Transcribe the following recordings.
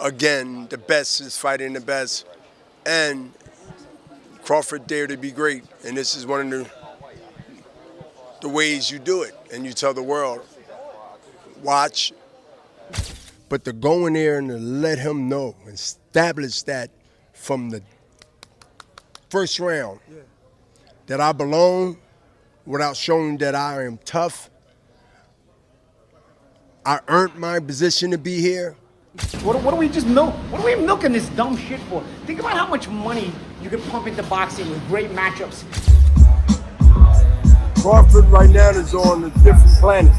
Again, the best is fighting the best, and Crawford dared to be great, and this is one of the ways you do it, and you tell the world, watch. But to go in there and to let him know, establish that from the first round, that I belong without showing that I am tough. I earned my position to be here. What do we just milk? What are we milking this dumb shit for? Think about how much money you can pump into boxing with great matchups. Crawford right now is on a different planet.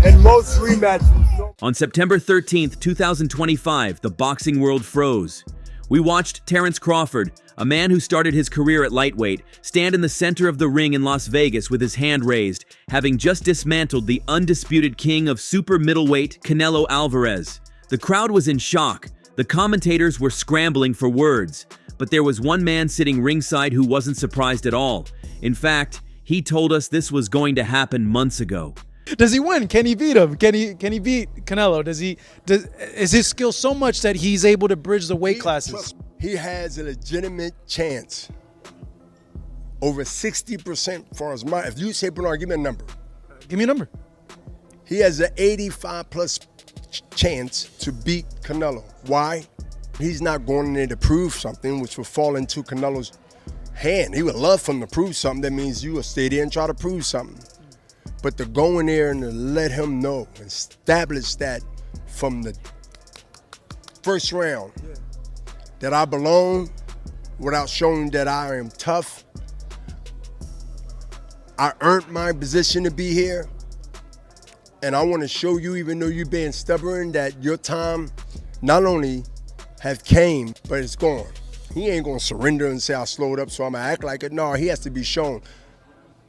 And most rematches. On September 13th, 2025, the boxing world froze. We watched Terence Crawford, a man who started his career at lightweight, stand in the center of the ring in Las Vegas with his hand raised, having just dismantled the undisputed king of super middleweight, Canelo Alvarez. The crowd was in shock. The commentators were scrambling for words. But there was one man sitting ringside who wasn't surprised at all. In fact, he told us this was going to happen months ago. Does he win? Can he beat him? Can he beat Canelo? Is his skill so much that he's able to bridge the weight classes? He has a legitimate chance. Over 60% for his mind. If you say, Bernard, give me a number. Give me a number. He has an 85+ chance to beat Canelo. Why? He's not going in there to prove something, which will fall into Canelo's hand. He would love for him to prove something. That means you will stay there and try to prove something. But to go in there and to let him know, establish that from the first round, that I belong without showing that I am tough. I earned my position to be here. And I want to show you, even though you're being stubborn, that your time not only have came, but it's gone. He ain't gonna surrender and say I slowed up, so I'm gonna act like it. No, he has to be shown.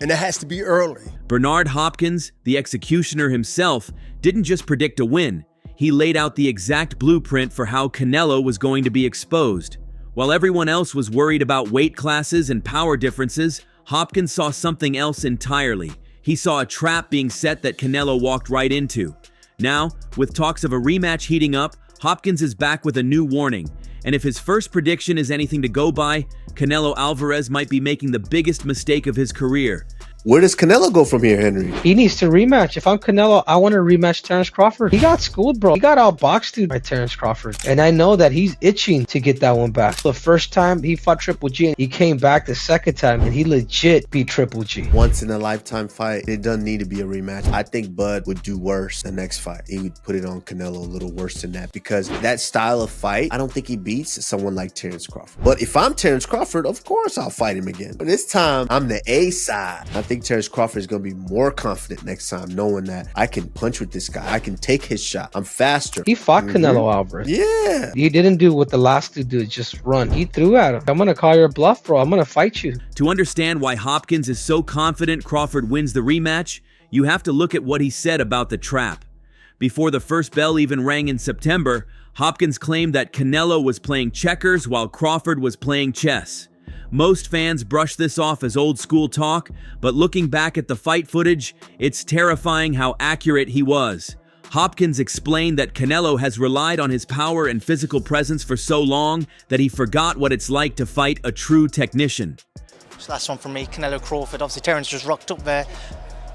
And it has to be early. Bernard Hopkins, the executioner himself, didn't just predict a win. He laid out the exact blueprint for how Canelo was going to be exposed. While everyone else was worried about weight classes and power differences, Hopkins saw something else entirely. He saw a trap being set that Canelo walked right into. Now, with talks of a rematch heating up, Hopkins is back with a new warning. And if his first prediction is anything to go by, Canelo Alvarez might be making the biggest mistake of his career. Where does Canelo go from here, Henry? He needs to rematch. If I'm Canelo, I want to rematch Terence Crawford. He got schooled, bro. He got outboxed dude by Terence Crawford. And I know that he's itching to get that one back. The first time he fought Triple G, he came back the second time and he legit beat Triple G. Once in a lifetime fight. It doesn't need to be a rematch. I think Bud would do worse the next fight. He would put it on Canelo a little worse than that, because that style of fight, I don't think he beats someone like Terence Crawford. But if I'm Terence Crawford, of course I'll fight him again. But this time, I'm the A side. I think Terence Crawford is going to be more confident next time, knowing that I can punch with this guy. I can take his shot. I'm faster. He fought Canelo Alvarez. Yeah. He didn't do what the last two did, just run. He threw at him. I'm going to call your bluff, bro. I'm going to fight you. To understand why Hopkins is so confident Crawford wins the rematch, you have to look at what he said about the trap. Before the first bell even rang in September, Hopkins claimed that Canelo was playing checkers while Crawford was playing chess. Most fans brush this off as old school talk, but looking back at the fight footage, it's terrifying how accurate he was. Hopkins explained that Canelo has relied on his power and physical presence for so long that he forgot what it's like to fight a true technician. So that's one from me, Canelo Crawford. Obviously, Terence just rocked up there.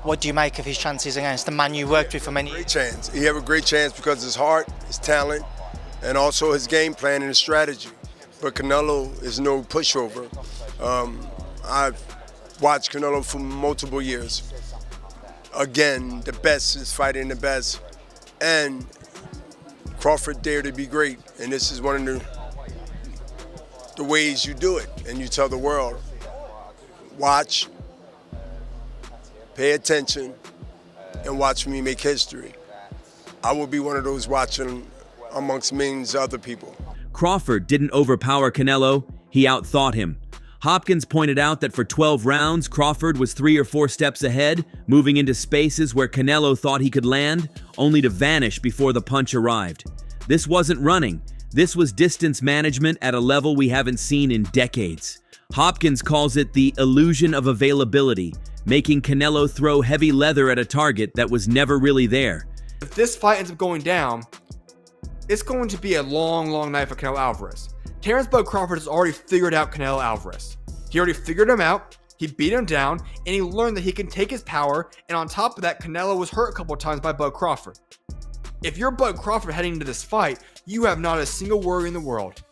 What do you make of his chances against the man you worked with for many years? Great chance. He have a great chance because of his heart, his talent, and also his game plan and his strategy. But Canelo is no pushover. I've watched Canelo for multiple years. Again, the best is fighting the best. And Crawford dared to be great. And this is one of the ways you do it. And you tell the world, watch, pay attention, and watch me make history. I will be one of those watching amongst millions of other people. Crawford didn't overpower Canelo, he outthought him. Hopkins pointed out that for 12 rounds, Crawford was 3 or 4 steps ahead, moving into spaces where Canelo thought he could land, only to vanish before the punch arrived. This wasn't running, this was distance management at a level we haven't seen in decades. Hopkins calls it the illusion of availability, making Canelo throw heavy leather at a target that was never really there. If this fight ends up going down, it's going to be a long, long night for Canelo Alvarez. Terrence Bud Crawford has already figured out Canelo Alvarez. He already figured him out, he beat him down, and he learned that he can take his power, and on top of that, Canelo was hurt a couple of times by Bud Crawford. If you're Bud Crawford heading into this fight, you have not a single worry in the world.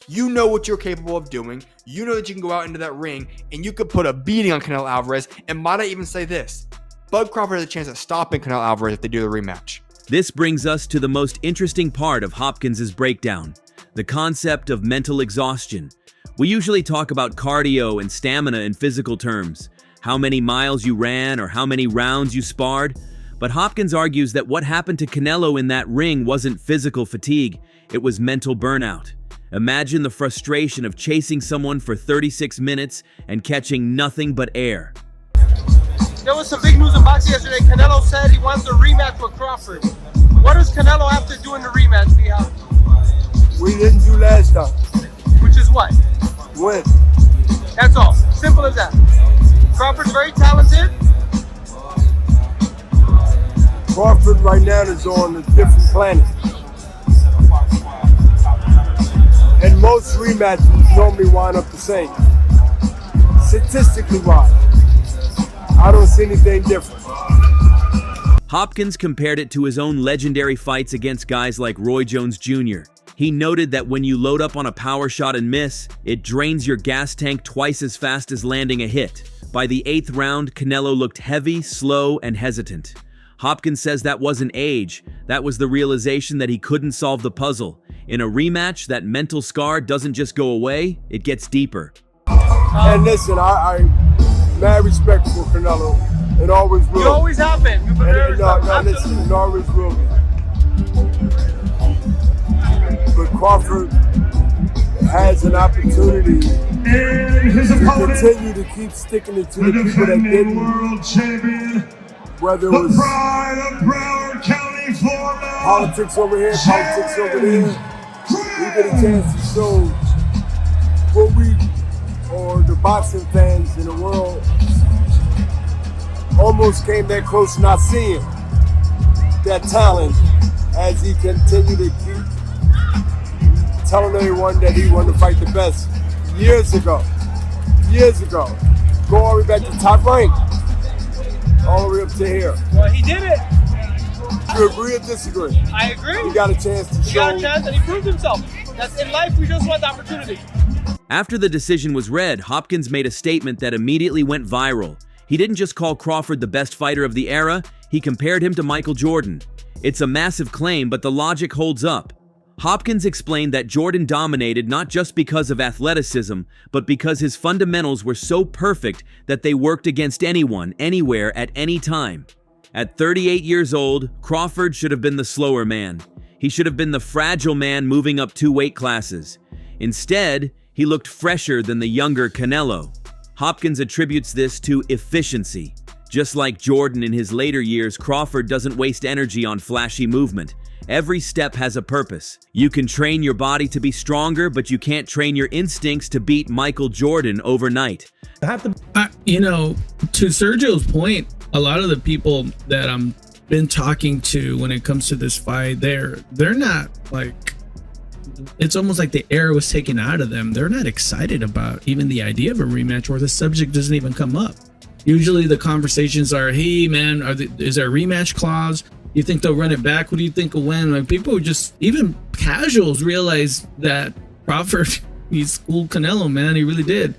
You know what you're capable of doing, you know that you can go out into that ring, and you could put a beating on Canelo Alvarez, and might I even say this, Bud Crawford has a chance of stopping Canelo Alvarez if they do the rematch. This brings us to the most interesting part of Hopkins' breakdown, the concept of mental exhaustion. We usually talk about cardio and stamina in physical terms, how many miles you ran or how many rounds you sparred, but Hopkins argues that what happened to Canelo in that ring wasn't physical fatigue, it was mental burnout. Imagine the frustration of chasing someone for 36 minutes and catching nothing but air. There was some big news in boxing yesterday. Canelo said he wants a rematch with Crawford. What does Canelo have to do in the rematch, D-Hop? We didn't do last time. Which is what? Win. That's all. Simple as that. Crawford's very talented. Crawford right now is on a different planet. And most rematches normally wind up the same. Statistically wise, I don't see anything different. Hopkins compared it to his own legendary fights against guys like Roy Jones Jr. He noted that when you load up on a power shot and miss, it drains your gas tank twice as fast as landing a hit. By the 8th round, Canelo looked heavy, slow, and hesitant. Hopkins says that wasn't age, that was the realization that he couldn't solve the puzzle. In a rematch, that mental scar doesn't just go away, it gets deeper. And listen, I mad respect for Canelo, and always will. You always have been. Listen, and always will be. But Crawford has an opportunity to continue to keep sticking it to the people that didn't. World champion, whether it was County, Florida, politics over here, politics over there, we get a chance to show what we, or the boxing fans in the world, almost came that close not seeing that talent as he continued to keep telling everyone that he wanted to fight the best years ago. Go all the way back to top rank, all the way up to here. Well, he did it. You agree or disagree? I agree. He got a chance to show. He got a chance and he proved himself. That's in life, we just want the opportunity. After the decision was read, Hopkins made a statement that immediately went viral. He didn't just call Crawford the best fighter of the era, he compared him to Michael Jordan. It's a massive claim, but the logic holds up. Hopkins explained that Jordan dominated not just because of athleticism, but because his fundamentals were so perfect that they worked against anyone, anywhere, at any time. At 38 years old, Crawford should have been the slower man. He should have been the fragile man moving up 2 weight classes. Instead, he looked fresher than the younger Canelo. Hopkins attributes this to efficiency. Just like Jordan in his later years, Crawford doesn't waste energy on flashy movement. Every step has a purpose. You can train your body to be stronger, but you can't train your instincts to beat Michael Jordan overnight. You know, to Sergio's point, a lot of the people that I'm been talking to when it comes to this fight, they're not like, it's almost like the air was taken out of them. They're not excited about even the idea of a rematch, or the subject doesn't even come up. Usually the conversations are, hey man, is there a rematch clause? You think they'll run it back? What do you think will win? Like, people just, even casuals, realize that Crawford, he schooled Canelo, man. He really did.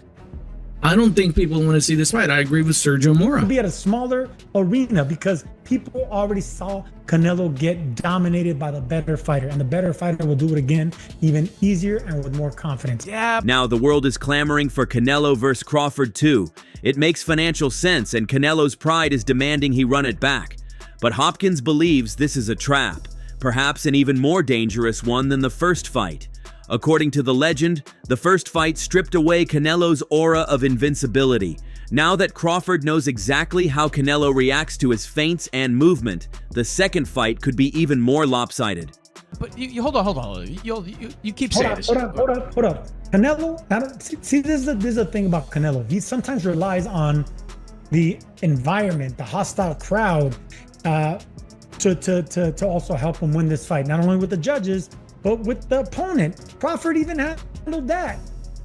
I don't think people want to see this fight. I agree with Sergio Mora. Be at a smaller arena because people already saw Canelo get dominated by the better fighter, and the better fighter will do it again, even easier and with more confidence. Yeah. Now the world is clamoring for Canelo versus Crawford too. It makes financial sense, and Canelo's pride is demanding he run it back. But Hopkins believes this is a trap, perhaps an even more dangerous one than the first fight. According to the legend, the first fight stripped away Canelo's aura of invincibility. Now that Crawford knows exactly how Canelo reacts to his feints and movement, the second fight could be even more lopsided. But you hold on. You keep saying this. Hold up. Canelo, see, this is the thing about Canelo. He sometimes relies on the environment, the hostile crowd, to to also help him win this fight, not only with the judges, but with the opponent. Crawford even handled that.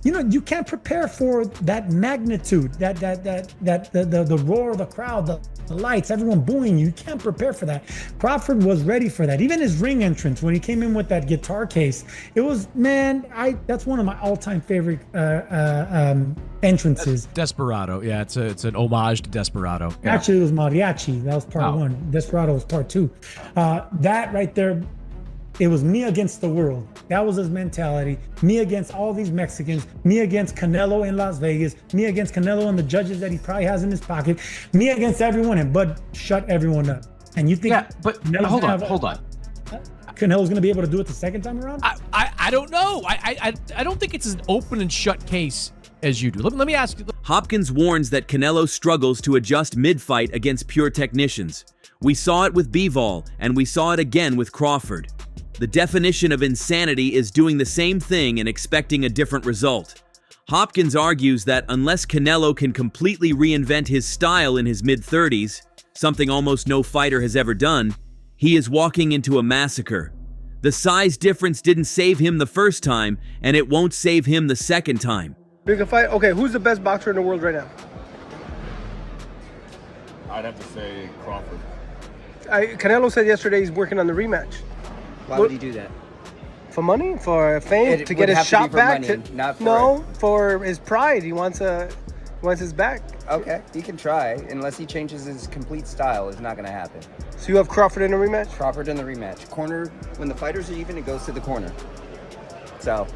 You know, you can't prepare for that magnitude, the roar of the crowd, the lights, everyone booing you. You can't prepare for that. Crawford was ready for that. Even his ring entrance, when he came in with that guitar case, it was, man, that's one of my all-time favorite entrances. Desperado, yeah, it's an homage to Desperado. Yeah. Actually, it was Mariachi. That was part one. Desperado was part two. That right there, it was me against the world. That was his mentality. Me against all these Mexicans. Me against Canelo in Las Vegas. Me against Canelo and the judges that he probably has in his pocket. Me against everyone, and Bud shut everyone up. And you think? Yeah, but hold on. Canelo's going to be able to do it the second time around? I don't know. I don't think it's an open and shut case as you do. Let me ask you. Hopkins warns that Canelo struggles to adjust mid-fight against pure technicians. We saw it with Bivol, and we saw it again with Crawford. The definition of insanity is doing the same thing and expecting a different result. Hopkins argues that unless Canelo can completely reinvent his style in his mid-30s, something almost no fighter has ever done, he is walking into a massacre. The size difference didn't save him the first time, and it won't save him the second time. Bigger fight? Okay, who's the best boxer in the world right now? I'd have to say Crawford. Canelo said yesterday he's working on the rematch. Why would he do that? For money? For fame? To get his shot back? No, for his pride. He wants his back. Okay, he can try. Unless he changes his complete style, it's not going to happen. So you have Crawford in the rematch? Crawford in the rematch. Corner, when the fighters are even, it goes to the corner. So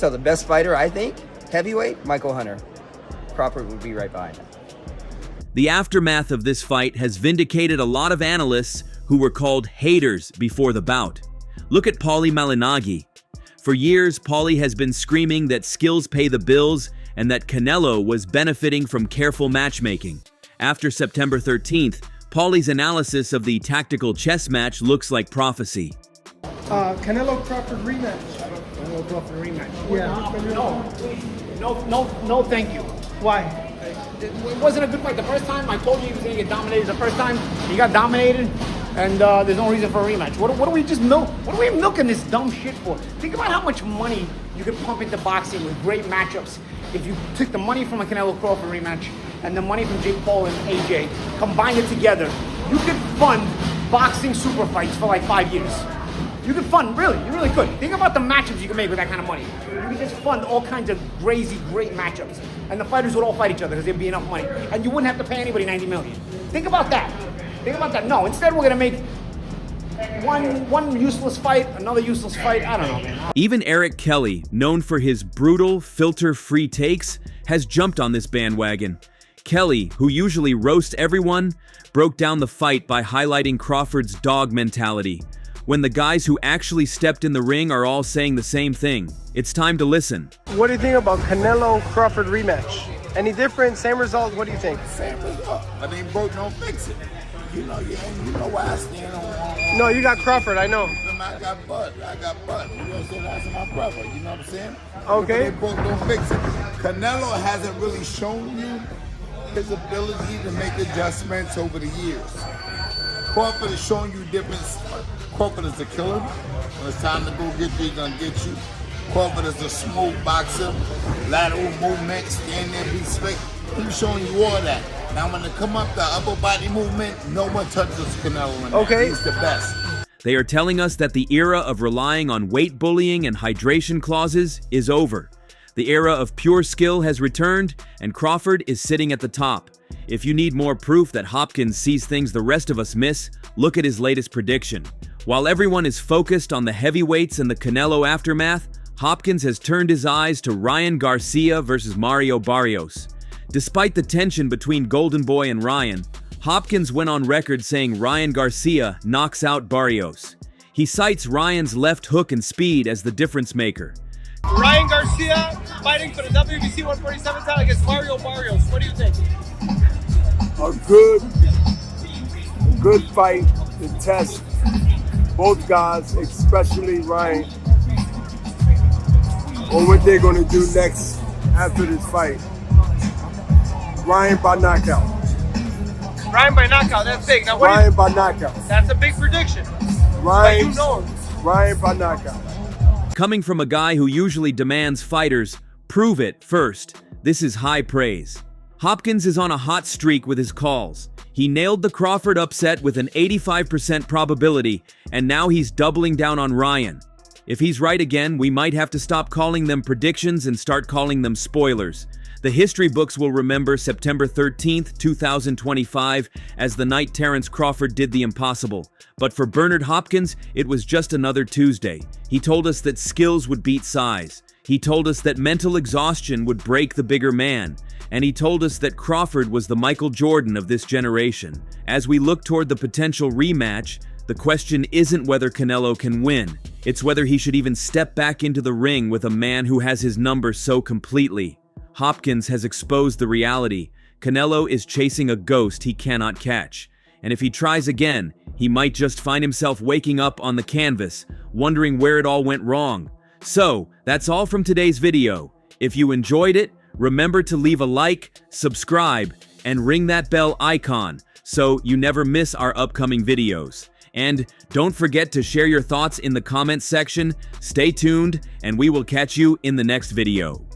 the best fighter, I think, heavyweight, Michael Hunter. Crawford would be right behind him. The aftermath of this fight has vindicated a lot of analysts who were called haters before the bout. Look at Paulie Malignaggi. For years, Paulie has been screaming that skills pay the bills and that Canelo was benefiting from careful matchmaking. After September 13th, Paulie's analysis of the tactical chess match looks like prophecy. Canelo Crawford rematch. Canelo Crawford rematch. Yeah. No, thank you. Why? It wasn't a good fight the first time. I told you he was going to get dominated the first time. He got dominated, and there's no reason for a rematch. What are we just milk? What are we milking this dumb shit for? Think about how much money you could pump into boxing with great matchups if you took the money from a Canelo Crawford rematch and the money from Jake Paul and AJ, combine it together. You could fund boxing super fights for like 5 years. You could fund, you really could. Think about the matchups you could make with that kind of money. You could just fund all kinds of crazy, great matchups. And the fighters would all fight each other because there'd be enough money. And you wouldn't have to pay anybody $90 million. Think about that. No, instead we're going to make one useless fight, another useless fight. I don't know, man. Even Eric Kelly, known for his brutal, filter-free takes, has jumped on this bandwagon. Kelly, who usually roasts everyone, broke down the fight by highlighting Crawford's dog mentality. When the guys who actually stepped in the ring are all saying the same thing. It's time to listen. What do you think about Canelo Crawford rematch? Any different? Same result? What do you think? Same result. But they broke, don't fix it. You know why I stand on. No, you got Crawford, I know. I got Bud. You know what I'm saying? That's my brother. You know what I'm saying? Okay. They broke, don't fix it. Canelo hasn't really shown you his ability to make adjustments over the years. Crawford is showing you different. Crawford is the killer. When it's time to go get you, he's gonna get you. Crawford is a smooth boxer, lateral movement, stand there, be slick. He's showing you all that. Now when they come up the upper body movement, no one touches Canelo in that. Okay. He's the best. They are telling us that the era of relying on weight bullying and hydration clauses is over. The era of pure skill has returned, and Crawford is sitting at the top. If you need more proof that Hopkins sees things the rest of us miss, look at his latest prediction. While everyone is focused on the heavyweights and the Canelo aftermath, Hopkins has turned his eyes to Ryan Garcia versus Mario Barrios. Despite the tension between Golden Boy and Ryan, Hopkins went on record saying Ryan Garcia knocks out Barrios. He cites Ryan's left hook and speed as the difference maker. Ryan Garcia fighting for the WBC 147 title against Mario Barrios. What do you think? A good fight to test both guys, especially Ryan, on what they're going to do next after this fight. Ryan by knockout. Ryan by knockout. That's big. Now what? Ryan by knockout. That's a big prediction. Ryan. But you know him. Ryan by knockout. Coming from a guy who usually demands fighters prove it first, this is high praise. Hopkins is on a hot streak with his calls. He nailed the Crawford upset with an 85% probability, and now he's doubling down on Ryan. If he's right again, we might have to stop calling them predictions and start calling them spoilers. The history books will remember September 13th, 2025 as the night Terence Crawford did the impossible. But for Bernard Hopkins, it was just another Tuesday. He told us that skills would beat size. He told us that mental exhaustion would break the bigger man. And he told us that Crawford was the Michael Jordan of this generation. As we look toward the potential rematch, the question isn't whether Canelo can win. It's whether he should even step back into the ring with a man who has his number so completely. Hopkins has exposed the reality. Canelo is chasing a ghost he cannot catch. And if he tries again, he might just find himself waking up on the canvas, wondering where it all went wrong. So, that's all from today's video. If you enjoyed it, remember to leave a like, subscribe, and ring that bell icon so you never miss our upcoming videos. And don't forget to share your thoughts in the comments section. Stay tuned, and we will catch you in the next video.